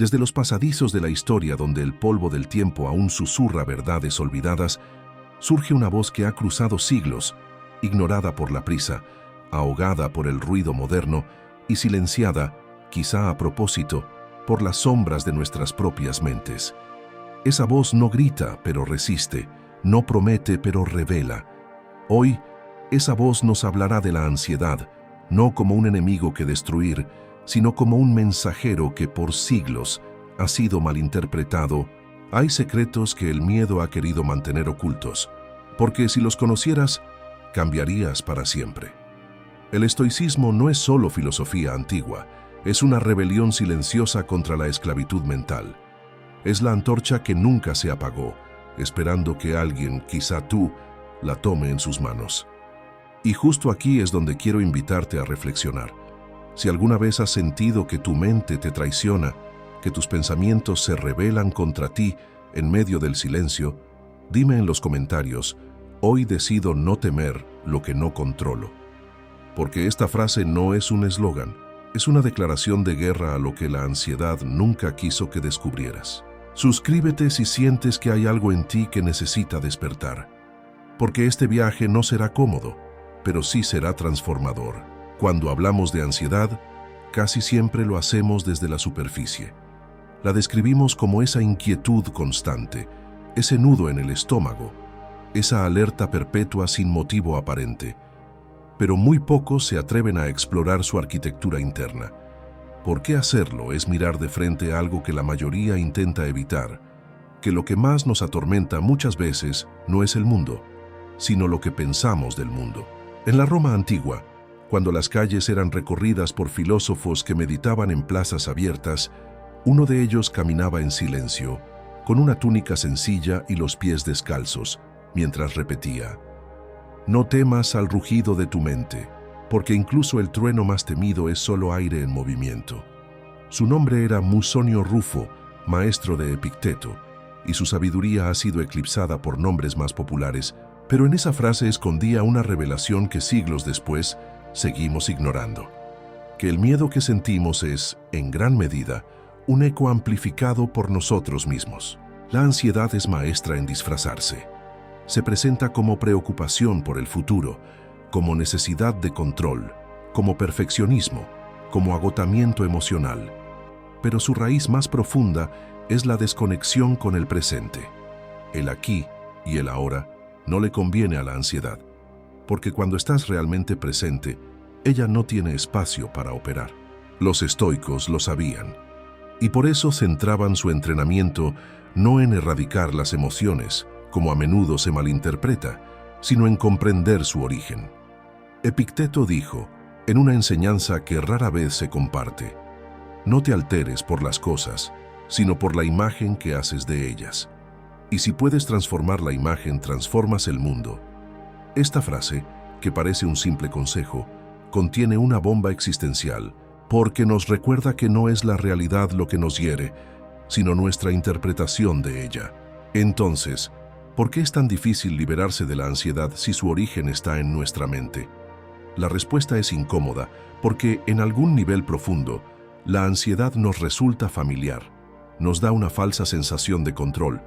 Desde los pasadizos de la historia donde el polvo del tiempo aún susurra verdades olvidadas, surge una voz que ha cruzado siglos, ignorada por la prisa, ahogada por el ruido moderno y silenciada, quizá a propósito, por las sombras de nuestras propias mentes. Esa voz no grita, pero resiste, no promete, pero revela. Hoy, esa voz nos hablará de la ansiedad, no como un enemigo que destruir, sino como un mensajero que por siglos ha sido malinterpretado. Hay secretos que el miedo ha querido mantener ocultos, porque si los conocieras, cambiarías para siempre. El estoicismo no es solo filosofía antigua, es una rebelión silenciosa contra la esclavitud mental. Es la antorcha que nunca se apagó, esperando que alguien, quizá tú, la tome en sus manos. Y justo aquí es donde quiero invitarte a reflexionar. Si alguna vez has sentido que tu mente te traiciona, que tus pensamientos se rebelan contra ti en medio del silencio, dime en los comentarios: hoy decido no temer lo que no controlo. Porque esta frase no es un eslogan, es una declaración de guerra a lo que la ansiedad nunca quiso que descubrieras. Suscríbete si sientes que hay algo en ti que necesita despertar. Porque este viaje no será cómodo, pero sí será transformador. Cuando hablamos de ansiedad, casi siempre lo hacemos desde la superficie. La describimos como esa inquietud constante, ese nudo en el estómago, esa alerta perpetua sin motivo aparente. Pero muy pocos se atreven a explorar su arquitectura interna. ¿Por qué hacerlo? Es mirar de frente algo que la mayoría intenta evitar, que lo que más nos atormenta muchas veces no es el mundo, sino lo que pensamos del mundo. En la Roma antigua, cuando las calles eran recorridas por filósofos que meditaban en plazas abiertas, uno de ellos caminaba en silencio, con una túnica sencilla y los pies descalzos, mientras repetía: no temas al rugido de tu mente, porque incluso el trueno más temido es solo aire en movimiento. Su nombre era Musonio Rufo, maestro de Epicteto, y su sabiduría ha sido eclipsada por nombres más populares, pero en esa frase escondía una revelación que siglos después seguimos ignorando. Que el miedo que sentimos es, en gran medida, un eco amplificado por nosotros mismos. La ansiedad es maestra en disfrazarse. Se presenta como preocupación por el futuro, como necesidad de control, como perfeccionismo, como agotamiento emocional. Pero su raíz más profunda es la desconexión con el presente. El aquí y el ahora no le conviene a la ansiedad, porque cuando estás realmente presente, ella no tiene espacio para operar. Los estoicos lo sabían, y por eso centraban su entrenamiento no en erradicar las emociones, como a menudo se malinterpreta, sino en comprender su origen. Epicteto dijo, en una enseñanza que rara vez se comparte: no te alteres por las cosas, sino por la imagen que haces de ellas. Y si puedes transformar la imagen, transformas el mundo. Esta frase, que parece un simple consejo, contiene una bomba existencial, porque nos recuerda que no es la realidad lo que nos hiere, sino nuestra interpretación de ella. Entonces, ¿por qué es tan difícil liberarse de la ansiedad si su origen está en nuestra mente? La respuesta es incómoda, porque en algún nivel profundo, la ansiedad nos resulta familiar, nos da una falsa sensación de control,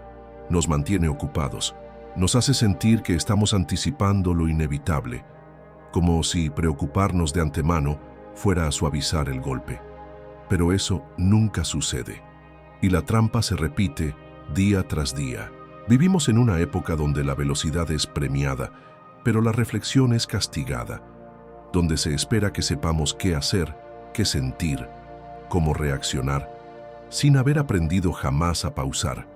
nos mantiene ocupados, nos hace sentir que estamos anticipando lo inevitable, como si preocuparnos de antemano fuera a suavizar el golpe. Pero eso nunca sucede, y la trampa se repite día tras día. Vivimos en una época donde la velocidad es premiada, pero la reflexión es castigada, donde se espera que sepamos qué hacer, qué sentir, cómo reaccionar, sin haber aprendido jamás a pausar,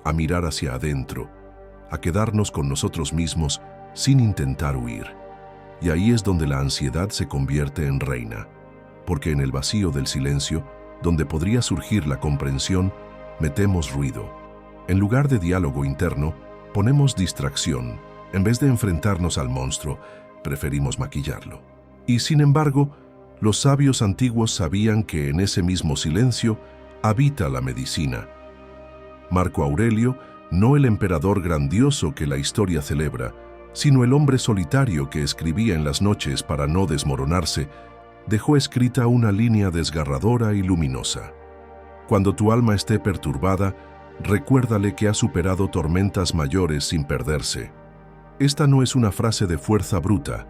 a mirar hacia adentro, a quedarnos con nosotros mismos sin intentar huir. Y ahí es donde la ansiedad se convierte en reina, porque en el vacío del silencio, donde podría surgir la comprensión, metemos ruido. En lugar de diálogo interno, ponemos distracción. En vez de enfrentarnos al monstruo, preferimos maquillarlo. Y sin embargo, los sabios antiguos sabían que en ese mismo silencio habita la medicina. Marco Aurelio, no el emperador grandioso que la historia celebra, sino el hombre solitario que escribía en las noches para no desmoronarse, dejó escrita una línea desgarradora y luminosa. Cuando tu alma esté perturbada, recuérdale que ha superado tormentas mayores sin perderse. Esta no es una frase de fuerza bruta,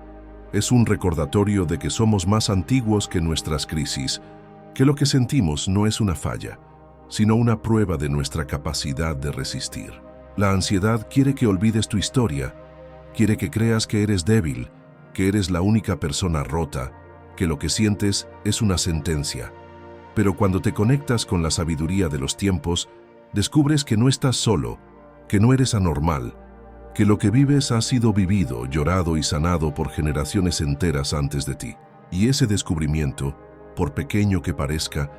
es un recordatorio de que somos más antiguos que nuestras crisis, que lo que sentimos no es una falla, sino una prueba de nuestra capacidad de resistir. La ansiedad quiere que olvides tu historia, quiere que creas que eres débil, que eres la única persona rota, que lo que sientes es una sentencia. Pero cuando te conectas con la sabiduría de los tiempos, descubres que no estás solo, que no eres anormal, que lo que vives ha sido vivido, llorado y sanado por generaciones enteras antes de ti. Y ese descubrimiento, por pequeño que parezca,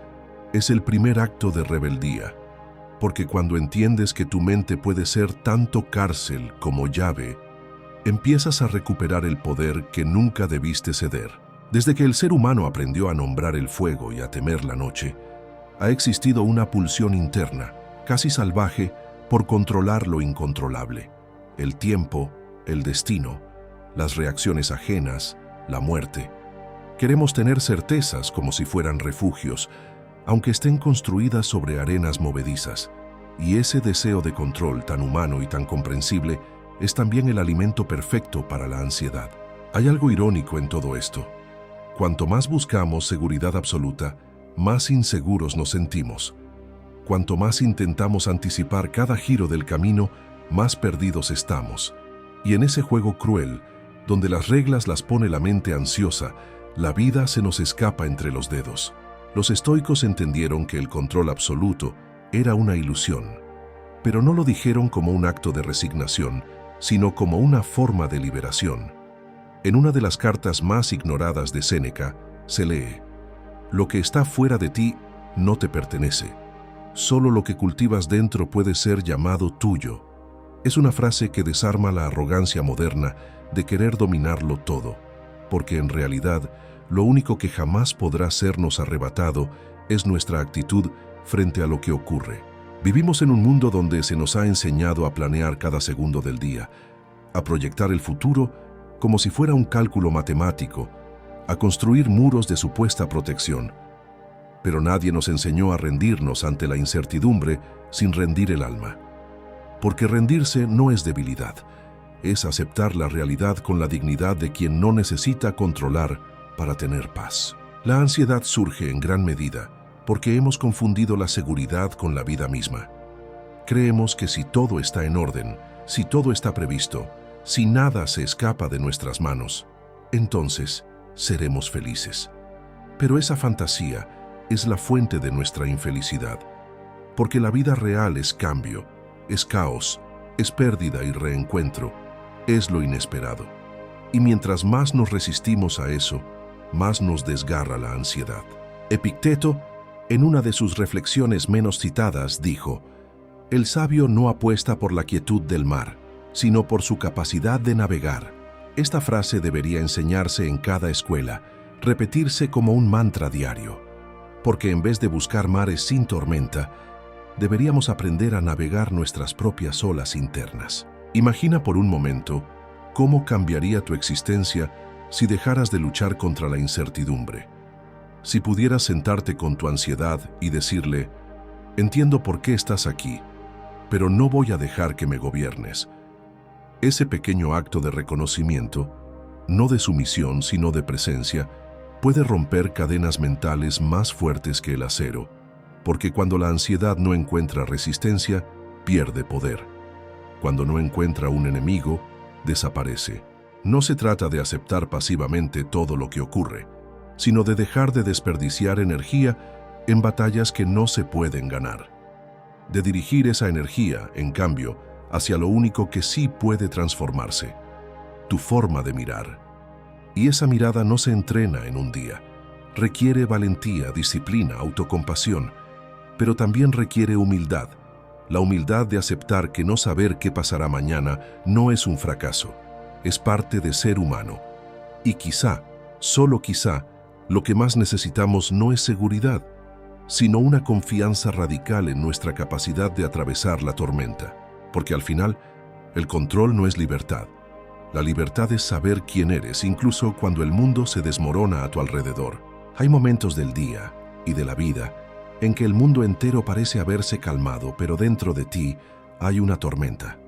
es el primer acto de rebeldía, porque cuando entiendes que tu mente puede ser tanto cárcel como llave, empiezas a recuperar el poder que nunca debiste ceder. Desde que el ser humano aprendió a nombrar el fuego y a temer la noche, ha existido una pulsión interna, casi salvaje, por controlar lo incontrolable. El tiempo, el destino, las reacciones ajenas, la muerte. Queremos tener certezas como si fueran refugios, aunque estén construidas sobre arenas movedizas. Y ese deseo de control tan humano y tan comprensible es también el alimento perfecto para la ansiedad. Hay algo irónico en todo esto. Cuanto más buscamos seguridad absoluta, más inseguros nos sentimos. Cuanto más intentamos anticipar cada giro del camino, más perdidos estamos. Y en ese juego cruel, donde las reglas las pone la mente ansiosa, la vida se nos escapa entre los dedos. Los estoicos entendieron que el control absoluto era una ilusión, pero no lo dijeron como un acto de resignación, sino como una forma de liberación. En una de las cartas más ignoradas de Séneca, se lee: «Lo que está fuera de ti no te pertenece. Solo lo que cultivas dentro puede ser llamado tuyo». Es una frase que desarma la arrogancia moderna de querer dominarlo todo, porque en realidad lo único que jamás podrá sernos arrebatado es nuestra actitud frente a lo que ocurre. Vivimos en un mundo donde se nos ha enseñado a planear cada segundo del día, a proyectar el futuro como si fuera un cálculo matemático, a construir muros de supuesta protección. Pero nadie nos enseñó a rendirnos ante la incertidumbre sin rendir el alma. Porque rendirse no es debilidad, es aceptar la realidad con la dignidad de quien no necesita controlar para tener paz. La ansiedad surge en gran medida porque hemos confundido la seguridad con la vida misma. Creemos que si todo está en orden, si todo está previsto, si nada se escapa de nuestras manos, entonces seremos felices. Pero esa fantasía es la fuente de nuestra infelicidad, porque la vida real es cambio, es caos, es pérdida y reencuentro, es lo inesperado. Y mientras más nos resistimos a eso, más nos desgarra la ansiedad. Epicteto, en una de sus reflexiones menos citadas, dijo: «El sabio no apuesta por la quietud del mar, sino por su capacidad de navegar». Esta frase debería enseñarse en cada escuela, repetirse como un mantra diario, porque en vez de buscar mares sin tormenta, deberíamos aprender a navegar nuestras propias olas internas. Imagina por un momento cómo cambiaría tu existencia si dejaras de luchar contra la incertidumbre. Si pudieras sentarte con tu ansiedad y decirle: «Entiendo por qué estás aquí, pero no voy a dejar que me gobiernes». Ese pequeño acto de reconocimiento, no de sumisión sino de presencia, puede romper cadenas mentales más fuertes que el acero, porque cuando la ansiedad no encuentra resistencia, pierde poder. Cuando no encuentra un enemigo, desaparece. No se trata de aceptar pasivamente todo lo que ocurre, sino de dejar de desperdiciar energía en batallas que no se pueden ganar. De dirigir esa energía, en cambio, hacia lo único que sí puede transformarse: tu forma de mirar. Y esa mirada no se entrena en un día. Requiere valentía, disciplina, autocompasión, pero también requiere humildad. La humildad de aceptar que no saber qué pasará mañana no es un fracaso, es parte de ser humano. Y quizá, solo quizá, lo que más necesitamos no es seguridad, sino una confianza radical en nuestra capacidad de atravesar la tormenta. Porque al final, el control no es libertad. La libertad es saber quién eres, incluso cuando el mundo se desmorona a tu alrededor. Hay momentos del día y de la vida en que el mundo entero parece haberse calmado, pero dentro de ti hay una tormenta.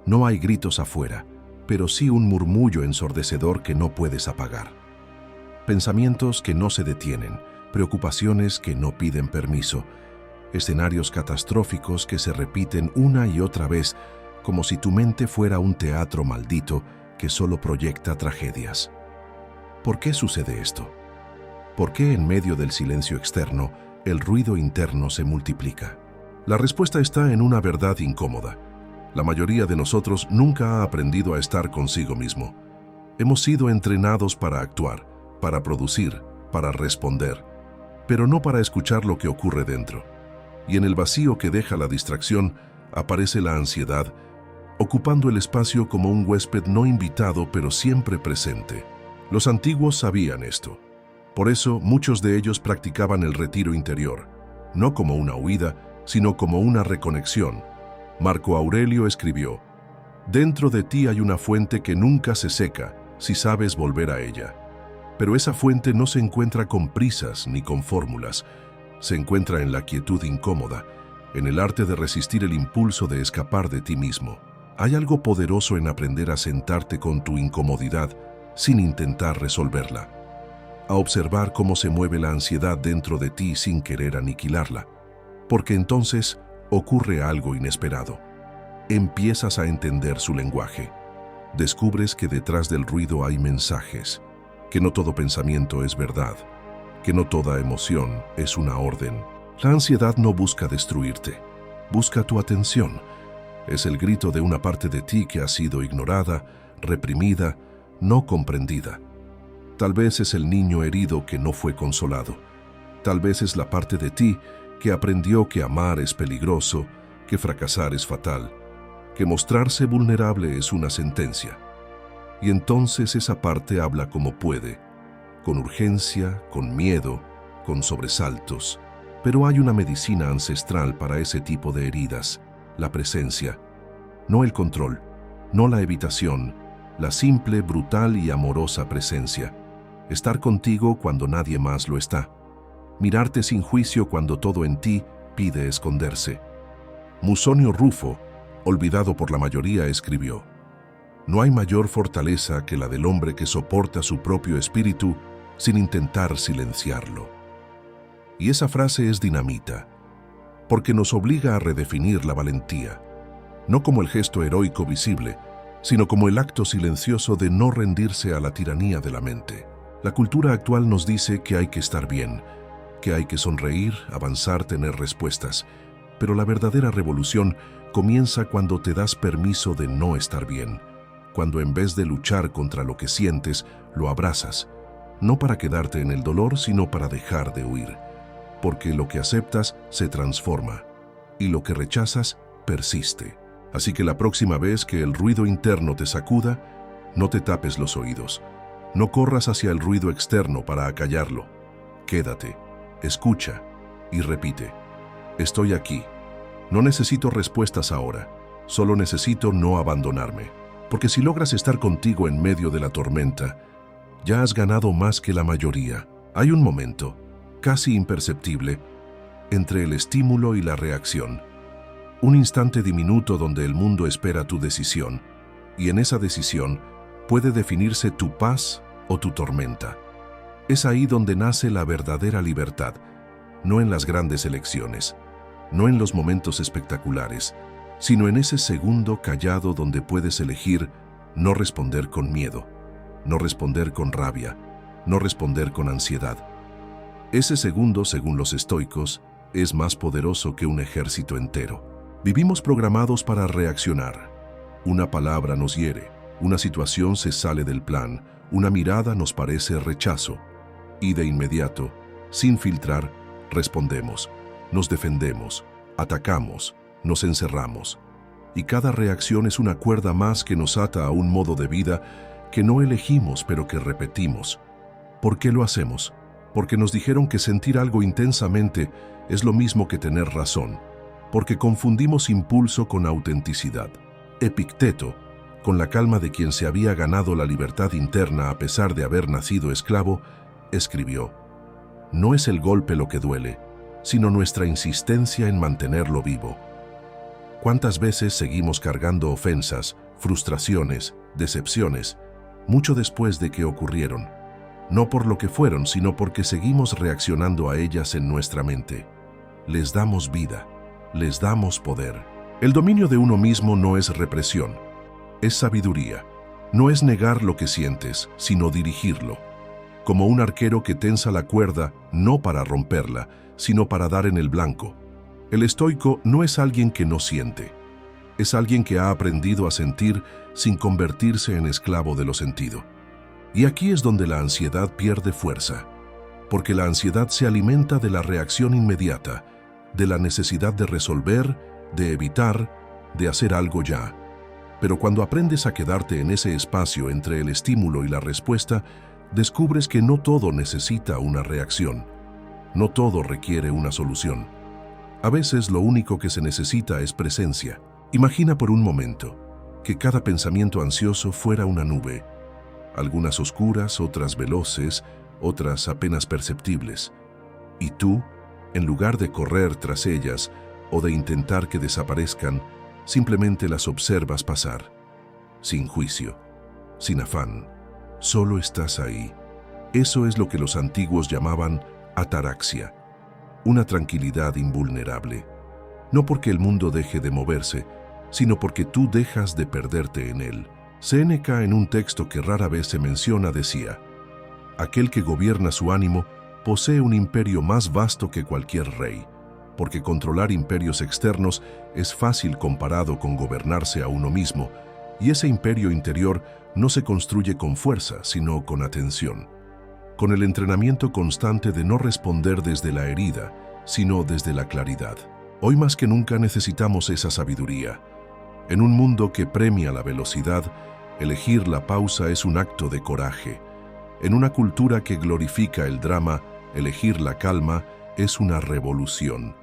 No hay gritos afuera, pero sí un murmullo ensordecedor que no puedes apagar. Pensamientos que no se detienen, preocupaciones que no piden permiso, escenarios catastróficos que se repiten una y otra vez, como si tu mente fuera un teatro maldito que solo proyecta tragedias. ¿Por qué sucede esto? ¿Por qué en medio del silencio externo el ruido interno se multiplica? La respuesta está en una verdad incómoda. La mayoría de nosotros nunca ha aprendido a estar consigo mismo. Hemos sido entrenados para actuar, para producir, para responder, pero no para escuchar lo que ocurre dentro. Y en el vacío que deja la distracción, aparece la ansiedad, ocupando el espacio como un huésped no invitado pero siempre presente. Los antiguos sabían esto. Por eso muchos de ellos practicaban el retiro interior, no como una huida, sino como una reconexión. Marco Aurelio escribió: «Dentro de ti hay una fuente que nunca se seca, si sabes volver a ella». Pero esa fuente no se encuentra con prisas ni con fórmulas. Se encuentra en la quietud incómoda, en el arte de resistir el impulso de escapar de ti mismo. Hay algo poderoso en aprender a sentarte con tu incomodidad sin intentar resolverla, a observar cómo se mueve la ansiedad dentro de ti sin querer aniquilarla, porque entonces ocurre algo inesperado. Empiezas a entender su lenguaje. Descubres que detrás del ruido hay mensajes, que no todo pensamiento es verdad, que no toda emoción es una orden. La ansiedad no busca destruirte, busca tu atención. Es el grito de una parte de ti que ha sido ignorada, reprimida, no comprendida. Tal vez es el niño herido que no fue consolado. Tal vez es la parte de ti que aprendió que amar es peligroso, que fracasar es fatal, que mostrarse vulnerable es una sentencia. Y entonces esa parte habla como puede, con urgencia, con miedo, con sobresaltos. Pero hay una medicina ancestral para ese tipo de heridas: la presencia. No el control, no la evitación, la simple, brutal y amorosa presencia. Estar contigo cuando nadie más lo está. Mirarte sin juicio cuando todo en ti pide esconderse. Musonio Rufo, olvidado por la mayoría, escribió: «No hay mayor fortaleza que la del hombre que soporta su propio espíritu sin intentar silenciarlo». Y esa frase es dinamita, porque nos obliga a redefinir la valentía, no como el gesto heroico visible, sino como el acto silencioso de no rendirse a la tiranía de la mente. La cultura actual nos dice que hay que estar bien, que hay que sonreír, avanzar, tener respuestas, pero la verdadera revolución comienza cuando te das permiso de no estar bien, cuando en vez de luchar contra lo que sientes, lo abrazas, no para quedarte en el dolor, sino para dejar de huir, porque lo que aceptas se transforma y lo que rechazas persiste. Así que la próxima vez que el ruido interno te sacuda, no te tapes los oídos, no corras hacia el ruido externo para acallarlo. Quédate, escucha y repite: «Estoy aquí. No necesito respuestas ahora, solo necesito no abandonarme». Porque si logras estar contigo en medio de la tormenta, ya has ganado más que la mayoría. Hay un momento, casi imperceptible, entre el estímulo y la reacción. Un instante diminuto donde el mundo espera tu decisión, y en esa decisión puede definirse tu paz o tu tormenta. Es ahí donde nace la verdadera libertad, no en las grandes elecciones, no en los momentos espectaculares, sino en ese segundo callado donde puedes elegir no responder con miedo, no responder con rabia, no responder con ansiedad. Ese segundo, según los estoicos, es más poderoso que un ejército entero. Vivimos programados para reaccionar. Una palabra nos hiere, una situación se sale del plan, una mirada nos parece rechazo. Y de inmediato, sin filtrar, respondemos, nos defendemos, atacamos, nos encerramos. Y cada reacción es una cuerda más que nos ata a un modo de vida que no elegimos pero que repetimos. ¿Por qué lo hacemos? Porque nos dijeron que sentir algo intensamente es lo mismo que tener razón. Porque confundimos impulso con autenticidad. Epicteto, con la calma de quien se había ganado la libertad interna a pesar de haber nacido esclavo, escribió: «No es el golpe lo que duele, sino nuestra insistencia en mantenerlo vivo. ¿Cuántas veces seguimos cargando ofensas, frustraciones, decepciones, mucho después de que ocurrieron? No por lo que fueron, sino porque seguimos reaccionando a ellas en nuestra mente. Les damos vida, les damos poder. El dominio de uno mismo no es represión, es sabiduría. No es negar lo que sientes, sino dirigirlo. Como un arquero que tensa la cuerda, no para romperla, sino para dar en el blanco. El estoico no es alguien que no siente. Es alguien que ha aprendido a sentir sin convertirse en esclavo de lo sentido. Y aquí es donde la ansiedad pierde fuerza, porque la ansiedad se alimenta de la reacción inmediata, de la necesidad de resolver, de evitar, de hacer algo ya. Pero cuando aprendes a quedarte en ese espacio entre el estímulo y la respuesta, descubres que no todo necesita una reacción. No todo requiere una solución. A veces lo único que se necesita es presencia. Imagina por un momento que cada pensamiento ansioso fuera una nube. Algunas oscuras, otras veloces, otras apenas perceptibles. Y tú, en lugar de correr tras ellas o de intentar que desaparezcan, simplemente las observas pasar, sin juicio, sin afán. Solo estás ahí. Eso es lo que los antiguos llamaban ataraxia, una tranquilidad invulnerable. No porque el mundo deje de moverse, sino porque tú dejas de perderte en él. Séneca, en un texto que rara vez se menciona, decía: aquel que gobierna su ánimo posee un imperio más vasto que cualquier rey, porque controlar imperios externos es fácil comparado con gobernarse a uno mismo, y ese imperio interior no se construye con fuerza, sino con atención, con el entrenamiento constante de no responder desde la herida, sino desde la claridad. Hoy más que nunca necesitamos esa sabiduría. En un mundo que premia la velocidad, elegir la pausa es un acto de coraje. En una cultura que glorifica el drama, elegir la calma es una revolución.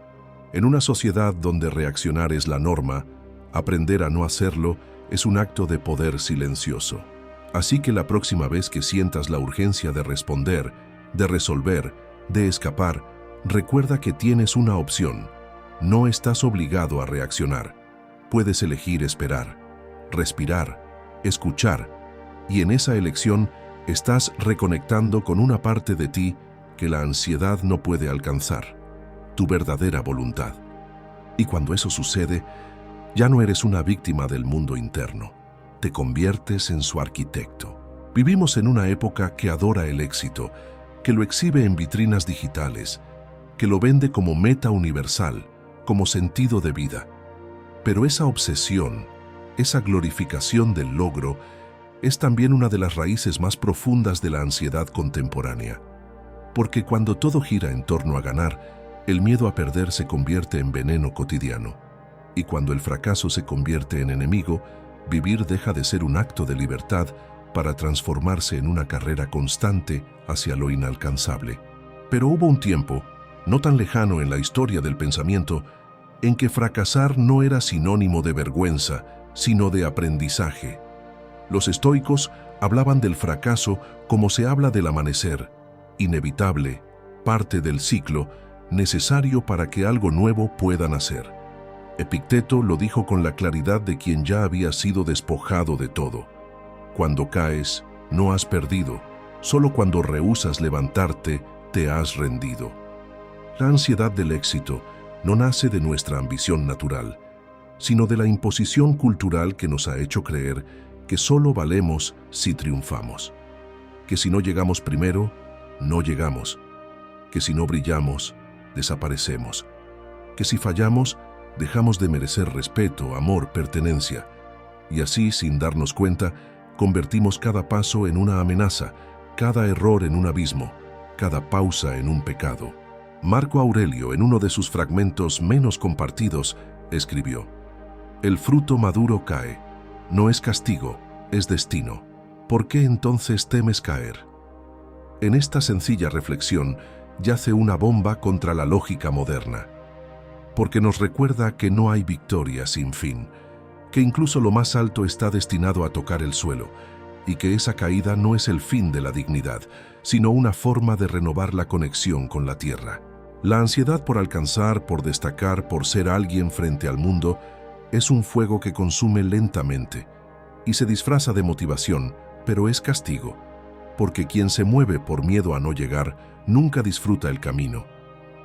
En una sociedad donde reaccionar es la norma, aprender a no hacerlo es un acto de poder silencioso. Así que la próxima vez que sientas la urgencia de responder, de resolver, de escapar, recuerda que tienes una opción. No estás obligado a reaccionar. Puedes elegir esperar, respirar, escuchar, y en esa elección estás reconectando con una parte de ti que la ansiedad no puede alcanzar, tu verdadera voluntad. Y cuando eso sucede, ya no eres una víctima del mundo interno, te conviertes en su arquitecto. Vivimos en una época que adora el éxito, que lo exhibe en vitrinas digitales, que lo vende como meta universal, como sentido de vida. Pero esa obsesión, esa glorificación del logro, es también una de las raíces más profundas de la ansiedad contemporánea. Porque cuando todo gira en torno a ganar, el miedo a perder se convierte en veneno cotidiano. Y cuando el fracaso se convierte en enemigo, vivir deja de ser un acto de libertad para transformarse en una carrera constante hacia lo inalcanzable. Pero hubo un tiempo, no tan lejano en la historia del pensamiento, en que fracasar no era sinónimo de vergüenza, sino de aprendizaje. Los estoicos hablaban del fracaso como se habla del amanecer, inevitable, parte del ciclo, necesario para que algo nuevo pueda nacer. Epicteto lo dijo con la claridad de quien ya había sido despojado de todo. Cuando caes, no has perdido, solo cuando rehusas levantarte, te has rendido. La ansiedad del éxito no nace de nuestra ambición natural, sino de la imposición cultural que nos ha hecho creer que solo valemos si triunfamos, que si no llegamos primero, no llegamos, que si no brillamos, desaparecemos, que si fallamos, dejamos de merecer respeto, amor, pertenencia, y así, sin darnos cuenta, convertimos cada paso en una amenaza, cada error en un abismo, cada pausa en un pecado. Marco Aurelio, en uno de sus fragmentos menos compartidos, escribió: «El fruto maduro cae, no es castigo, es destino. ¿Por qué entonces temes caer?». En esta sencilla reflexión yace una bomba contra la lógica moderna, porque nos recuerda que no hay victoria sin fin, que incluso lo más alto está destinado a tocar el suelo, y que esa caída no es el fin de la dignidad, sino una forma de renovar la conexión con la tierra. La ansiedad por alcanzar, por destacar, por ser alguien frente al mundo, es un fuego que consume lentamente y se disfraza de motivación, pero es castigo, porque quien se mueve por miedo a no llegar nunca disfruta el camino,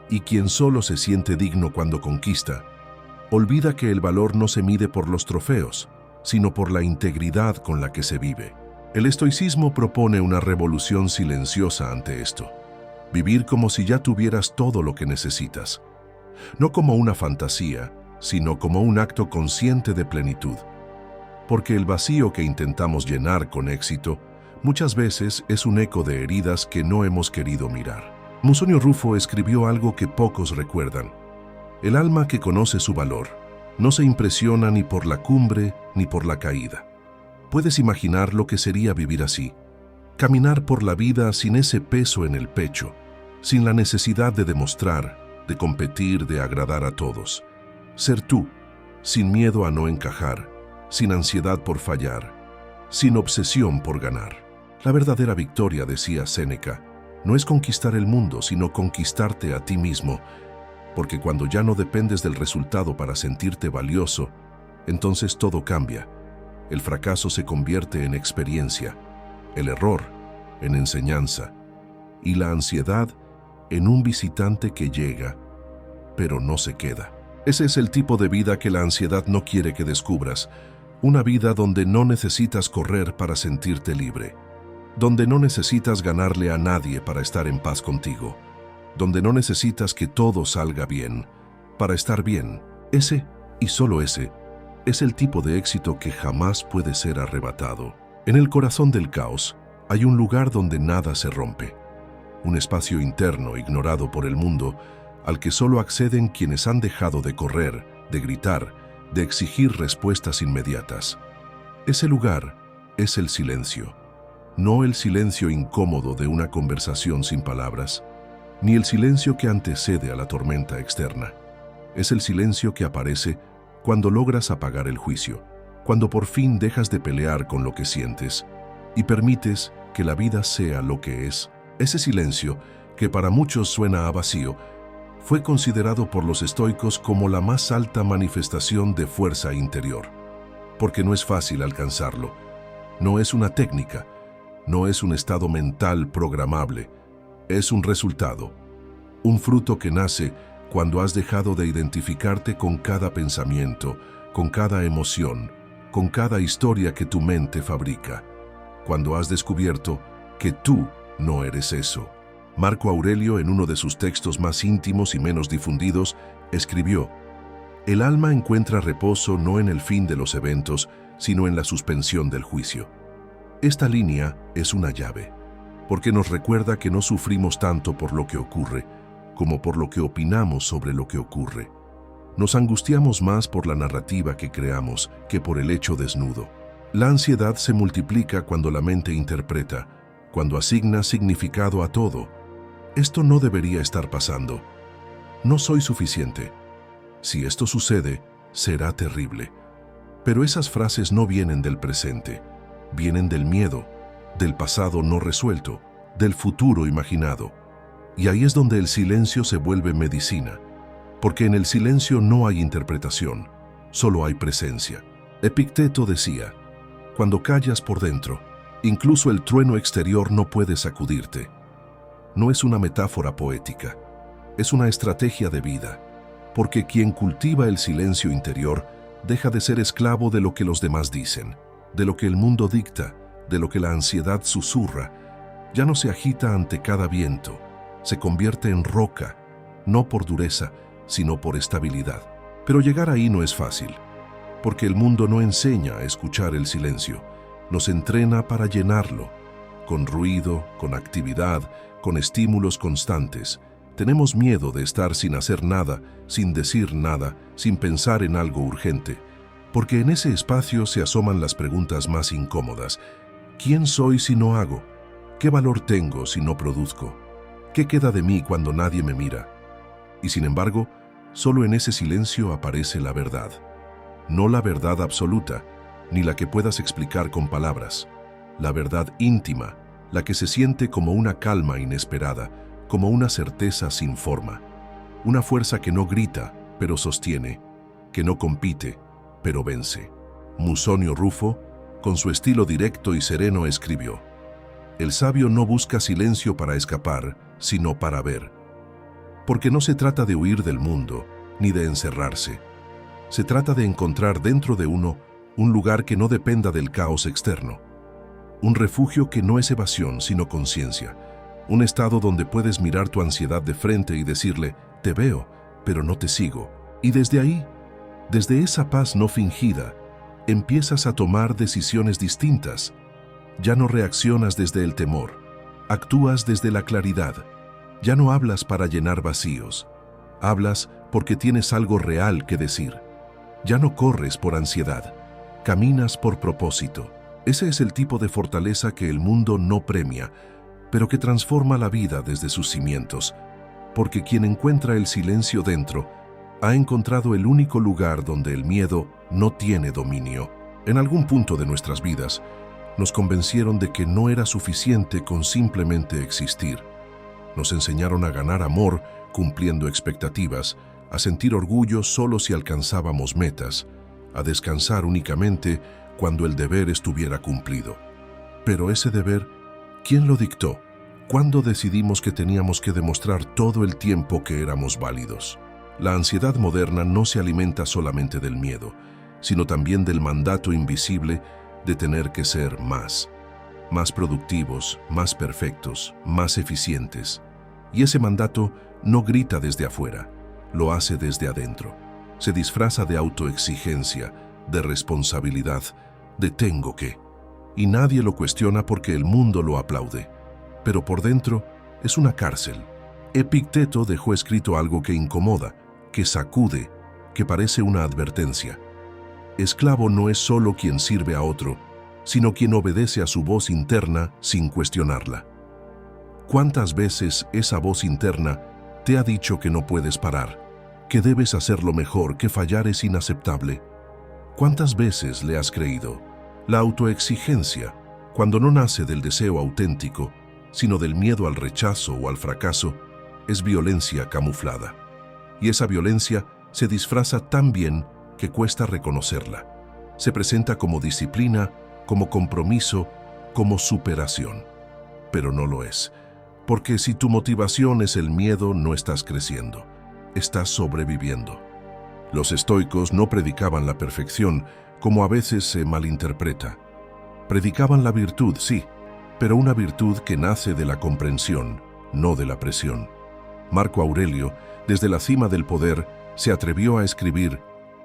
y quien solo se siente digno cuando conquista, olvida que el valor no se mide por los trofeos, sino por la integridad con la que se vive. El estoicismo propone una revolución silenciosa ante esto. Vivir como si ya tuvieras todo lo que necesitas. No como una fantasía, sino como un acto consciente de plenitud. Porque el vacío que intentamos llenar con éxito muchas veces es un eco de heridas que no hemos querido mirar. Musonio Rufo escribió algo que pocos recuerdan. El alma que conoce su valor no se impresiona ni por la cumbre ni por la caída. Puedes imaginar lo que sería vivir así. Caminar por la vida sin ese peso en el pecho, sin la necesidad de demostrar, de competir, de agradar a todos. Ser tú, sin miedo a no encajar, sin ansiedad por fallar, sin obsesión por ganar. La verdadera victoria, decía Séneca, no es conquistar el mundo, sino conquistarte a ti mismo, porque cuando ya no dependes del resultado para sentirte valioso, entonces todo cambia. El fracaso se convierte en experiencia, el error en enseñanza y la ansiedad en un visitante que llega, pero no se queda. Ese es el tipo de vida que la ansiedad no quiere que descubras, una vida donde no necesitas correr para sentirte libre, donde no necesitas ganarle a nadie para estar en paz contigo, donde no necesitas que todo salga bien para estar bien. Ese, y solo ese, es el tipo de éxito que jamás puede ser arrebatado. En el corazón del caos hay un lugar donde nada se rompe, un espacio interno ignorado por el mundo al que solo acceden quienes han dejado de correr, de gritar, de exigir respuestas inmediatas. Ese lugar es el silencio, no el silencio incómodo de una conversación sin palabras, ni el silencio que antecede a la tormenta externa. Es el silencio que aparece cuando logras apagar el juicio, cuando por fin dejas de pelear con lo que sientes y permites que la vida sea lo que es. Ese silencio, que para muchos suena a vacío, fue considerado por los estoicos como la más alta manifestación de fuerza interior, porque no es fácil alcanzarlo, no es una técnica, no es un estado mental programable, es un resultado, un fruto que nace cuando has dejado de identificarte con cada pensamiento, con cada emoción, con cada historia que tu mente fabrica, cuando has descubierto que tú no eres eso. Marco Aurelio, en uno de sus textos más íntimos y menos difundidos, escribió: «El alma encuentra reposo no en el fin de los eventos, sino en la suspensión del juicio». Esta línea es una llave, porque nos recuerda que no sufrimos tanto por lo que ocurre, como por lo que opinamos sobre lo que ocurre. Nos angustiamos más por la narrativa que creamos que por el hecho desnudo. La ansiedad se multiplica cuando la mente interpreta, cuando asigna significado a todo. Esto no debería estar pasando. No soy suficiente. Si esto sucede, será terrible. Pero esas frases no vienen del presente, vienen del miedo, del pasado no resuelto, del futuro imaginado. Y ahí es donde el silencio se vuelve medicina, porque en el silencio no hay interpretación, solo hay presencia. Epicteto decía: «Cuando callas por dentro, incluso el trueno exterior no puede sacudirte». No es una metáfora poética, es una estrategia de vida, porque quien cultiva el silencio interior deja de ser esclavo de lo que los demás dicen, de lo que el mundo dicta, de lo que la ansiedad susurra. Ya no se agita ante cada viento, se convierte en roca, no por dureza, sino por estabilidad. Pero llegar ahí no es fácil, porque el mundo no enseña a escuchar el silencio, nos entrena para llenarlo, con ruido, con actividad, con estímulos constantes. Tenemos miedo de estar sin hacer nada, sin decir nada, sin pensar en algo urgente, porque en ese espacio se asoman las preguntas más incómodas. ¿Quién soy si no hago? ¿Qué valor tengo si no produzco? ¿Qué queda de mí cuando nadie me mira? Y sin embargo, solo en ese silencio aparece la verdad. No la verdad absoluta, ni la que puedas explicar con palabras. La verdad íntima, la que se siente como una calma inesperada, como una certeza sin forma. una fuerza que no grita, pero sostiene, que no compite, pero vence. Musonio Rufo, con su estilo directo y sereno, escribió: el sabio no busca silencio para escapar, sino para ver. Porque no se trata de huir del mundo, ni de encerrarse. Se trata de encontrar dentro de uno un lugar que no dependa del caos externo. Un refugio que no es evasión, sino conciencia. Un estado donde puedes mirar tu ansiedad de frente y decirle: te veo, pero no te sigo. Y desde ahí, desde esa paz no fingida, empiezas a tomar decisiones distintas. Ya no reaccionas desde el temor, actúas desde la claridad. Ya no hablas para llenar vacíos, hablas porque tienes algo real que decir. Ya no corres por ansiedad, caminas por propósito. Ese es el tipo de fortaleza que el mundo no premia, pero que transforma la vida desde sus cimientos, porque quien encuentra el silencio dentro, ha encontrado el único lugar donde el miedo no tiene dominio. En algún punto de nuestras vidas, nos convencieron de que no era suficiente con simplemente existir. Nos enseñaron a ganar amor cumpliendo expectativas, a sentir orgullo solo si alcanzábamos metas, a descansar únicamente cuando el deber estuviera cumplido. Pero ese deber, ¿quién lo dictó? ¿Cuándo decidimos que teníamos que demostrar todo el tiempo que éramos válidos? La ansiedad moderna no se alimenta solamente del miedo, sino también del mandato invisible de tener que ser más productivos, más perfectos, más eficientes. Y ese mandato no grita desde afuera, lo hace desde adentro. Se disfraza de autoexigencia, de responsabilidad, de tengo que. Y nadie lo cuestiona porque el mundo lo aplaude. Pero por dentro es una cárcel. Epicteto dejó escrito algo que incomoda, que sacude, que parece una advertencia. Esclavo no es solo quien sirve a otro, sino quien obedece a su voz interna sin cuestionarla. ¿Cuántas veces esa voz interna te ha dicho que no puedes parar, que debes hacerlo mejor, que fallar es inaceptable? ¿Cuántas veces le has creído? La autoexigencia, cuando no nace del deseo auténtico, sino del miedo al rechazo o al fracaso, es violencia camuflada. Y esa violencia se disfraza tan bien que cuesta reconocerla. Se presenta como disciplina, como compromiso, como superación. Pero no lo es, porque si tu motivación es el miedo, no estás creciendo, estás sobreviviendo. Los estoicos no predicaban la perfección, como a veces se malinterpreta. Predicaban la virtud, sí, pero una virtud que nace de la comprensión, no de la presión. Marco Aurelio, desde la cima del poder, se atrevió a escribir: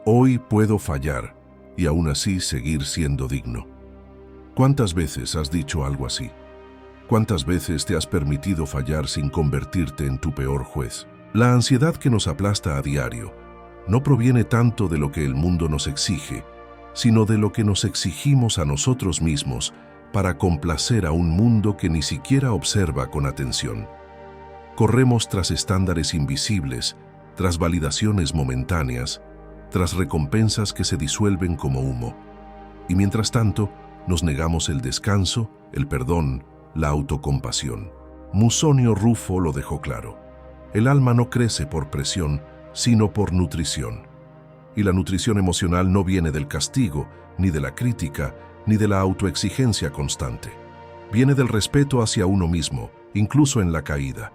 hoy puedo fallar y aún así seguir siendo digno. ¿Cuántas veces has dicho algo así? ¿Cuántas veces te has permitido fallar sin convertirte en tu peor juez? La ansiedad que nos aplasta a diario no proviene tanto de lo que el mundo nos exige, sino de lo que nos exigimos a nosotros mismos para complacer a un mundo que ni siquiera observa con atención. Corremos tras estándares invisibles, tras validaciones momentáneas, tras recompensas que se disuelven como humo. Y mientras tanto, nos negamos el descanso, el perdón, la autocompasión. Musonio Rufo lo dejó claro. El alma no crece por presión, sino por nutrición. Y la nutrición emocional no viene del castigo, ni de la crítica, ni de la autoexigencia constante. Viene del respeto hacia uno mismo, incluso en la caída.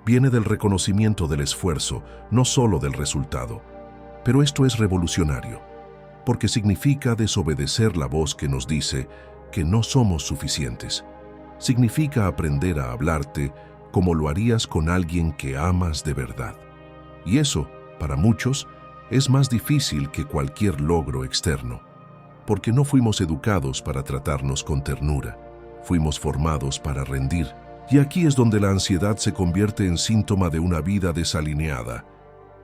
Viene del reconocimiento del esfuerzo, no solo del resultado. Pero esto es revolucionario, porque significa desobedecer la voz que nos dice que no somos suficientes. Significa aprender a hablarte como lo harías con alguien que amas de verdad. Y eso, para muchos, es más difícil que cualquier logro externo, porque no fuimos educados para tratarnos con ternura, fuimos formados para rendir. Y aquí es donde la ansiedad se convierte en síntoma de una vida desalineada.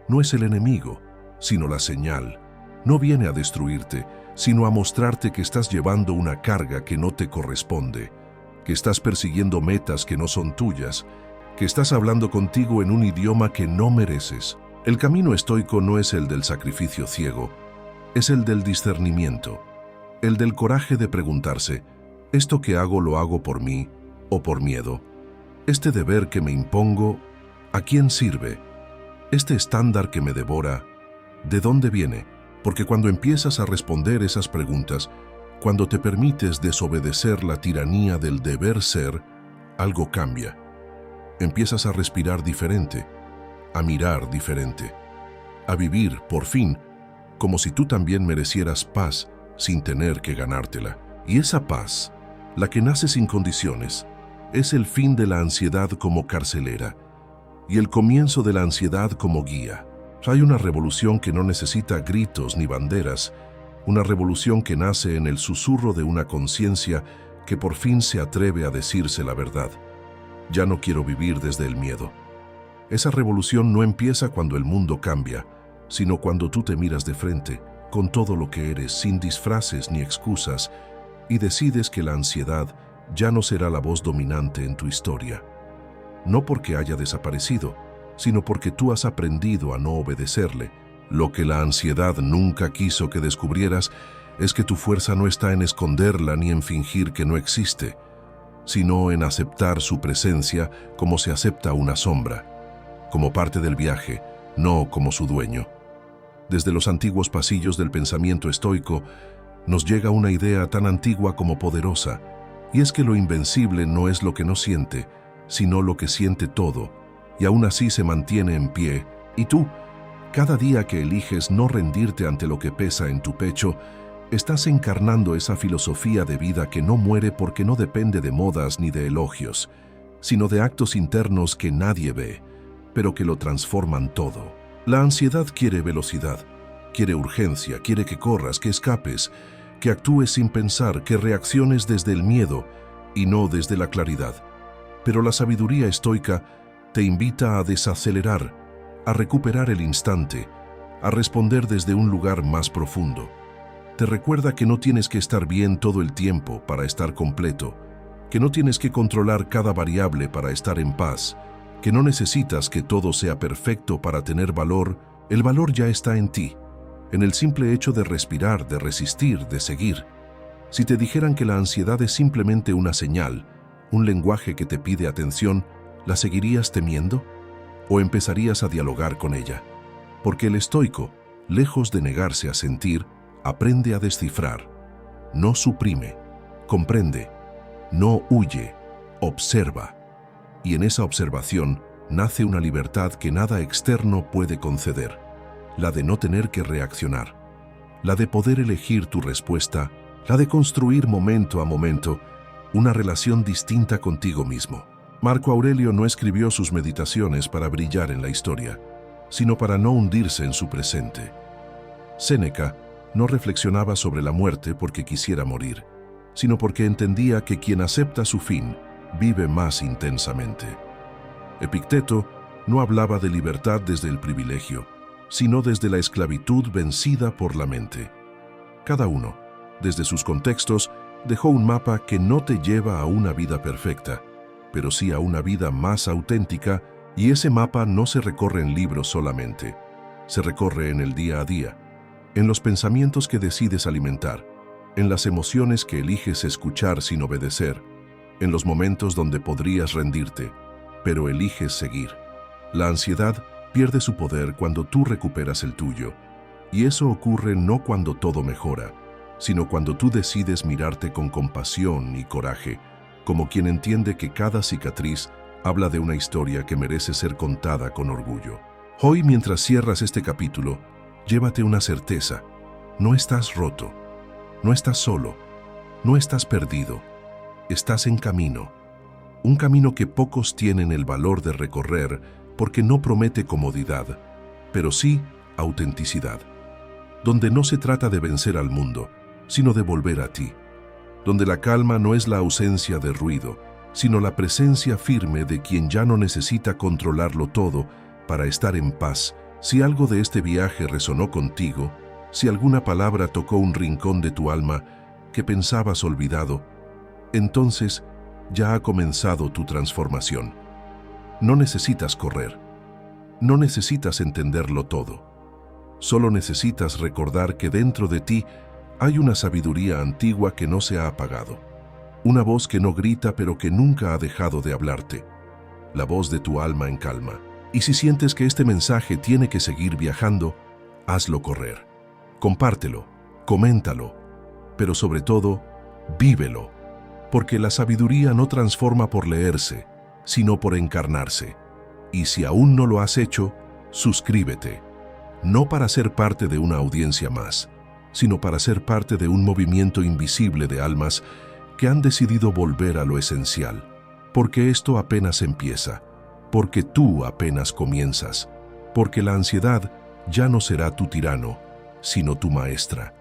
No es el enemigo, sino la señal. No viene a destruirte, sino a mostrarte que estás llevando una carga que no te corresponde, que estás persiguiendo metas que no son tuyas, que estás hablando contigo en un idioma que no mereces. El camino estoico no es el del sacrificio ciego, es el del discernimiento, el del coraje de preguntarse: ¿esto que hago lo hago por mí o por miedo? ¿Este deber que me impongo, a quién sirve? Este estándar que me devora, ¿de dónde viene? Porque cuando empiezas a responder esas preguntas, cuando te permites desobedecer la tiranía del deber ser, algo cambia. Empiezas a respirar diferente, a mirar diferente, a vivir, por fin, como si tú también merecieras paz sin tener que ganártela. Y esa paz, la que nace sin condiciones, es el fin de la ansiedad como carcelera y el comienzo de la ansiedad como guía. Hay una revolución que no necesita gritos ni banderas, una revolución que nace en el susurro de una conciencia que por fin se atreve a decirse la verdad. Ya no quiero vivir desde el miedo. Esa revolución no empieza cuando el mundo cambia, sino cuando tú te miras de frente, con todo lo que eres, sin disfraces ni excusas, y decides que la ansiedad ya no será la voz dominante en tu historia. No porque haya desaparecido, sino porque tú has aprendido a no obedecerle. Lo que la ansiedad nunca quiso que descubrieras es que tu fuerza no está en esconderla ni en fingir que no existe, sino en aceptar su presencia como se acepta una sombra, como parte del viaje, no como su dueño. Desde los antiguos pasillos del pensamiento estoico nos llega una idea tan antigua como poderosa, y es que lo invencible no es lo que no siente, sino lo que siente todo, y aún así se mantiene en pie. Y tú, cada día que eliges no rendirte ante lo que pesa en tu pecho, estás encarnando esa filosofía de vida que no muere porque no depende de modas ni de elogios, sino de actos internos que nadie ve, pero que lo transforman todo. La ansiedad quiere velocidad, quiere urgencia, quiere que corras, que escapes, que actúes sin pensar, que reacciones desde el miedo y no desde la claridad. Pero la sabiduría estoica te invita a desacelerar, a recuperar el instante, a responder desde un lugar más profundo. Te recuerda que no tienes que estar bien todo el tiempo para estar completo, que no tienes que controlar cada variable para estar en paz, que no necesitas que todo sea perfecto para tener valor. El valor ya está en ti, en el simple hecho de respirar, de resistir, de seguir. Si te dijeran que la ansiedad es simplemente una señal, un lenguaje que te pide atención, ¿la seguirías temiendo? ¿O empezarías a dialogar con ella? Porque el estoico, lejos de negarse a sentir, aprende a descifrar. No suprime, comprende, no huye, observa. Y en esa observación nace una libertad que nada externo puede conceder, la de no tener que reaccionar, la de poder elegir tu respuesta, la de construir momento a momento una relación distinta contigo mismo. Marco Aurelio no escribió sus meditaciones para brillar en la historia, sino para no hundirse en su presente. Séneca no reflexionaba sobre la muerte porque quisiera morir, sino porque entendía que quien acepta su fin vive más intensamente. Epicteto no hablaba de libertad desde el privilegio, sino desde la esclavitud vencida por la mente. Cada uno, desde sus contextos, dejó un mapa que no te lleva a una vida perfecta, pero sí a una vida más auténtica, y ese mapa no se recorre en libros solamente, se recorre en el día a día, en los pensamientos que decides alimentar, en las emociones que eliges escuchar sin obedecer, en los momentos donde podrías rendirte, pero eliges seguir. La ansiedad pierde su poder cuando tú recuperas el tuyo, y eso ocurre no cuando todo mejora, sino cuando tú decides mirarte con compasión y coraje, como quien entiende que cada cicatriz habla de una historia que merece ser contada con orgullo. Hoy, mientras cierras este capítulo, llévate una certeza: no estás roto, no estás solo, no estás perdido, estás en camino. Un camino que pocos tienen el valor de recorrer porque no promete comodidad, pero sí autenticidad. Donde no se trata de vencer al mundo, sino de volver a ti. Donde la calma no es la ausencia de ruido, sino la presencia firme de quien ya no necesita controlarlo todo para estar en paz. Si algo de este viaje resonó contigo, si alguna palabra tocó un rincón de tu alma que pensabas olvidado, entonces ya ha comenzado tu transformación. No necesitas correr, no necesitas entenderlo todo. Solo necesitas recordar que dentro de ti hay una sabiduría antigua que no se ha apagado. Una voz que no grita pero que nunca ha dejado de hablarte. La voz de tu alma en calma. Y si sientes que este mensaje tiene que seguir viajando, hazlo correr. Compártelo, coméntalo, pero sobre todo, vívelo, porque la sabiduría no transforma por leerse, sino por encarnarse. Y si aún no lo has hecho, suscríbete, no para ser parte de una audiencia más, sino para ser parte de un movimiento invisible de almas que han decidido volver a lo esencial, porque esto apenas empieza, porque tú apenas comienzas, porque la ansiedad ya no será tu tirano, sino tu maestra.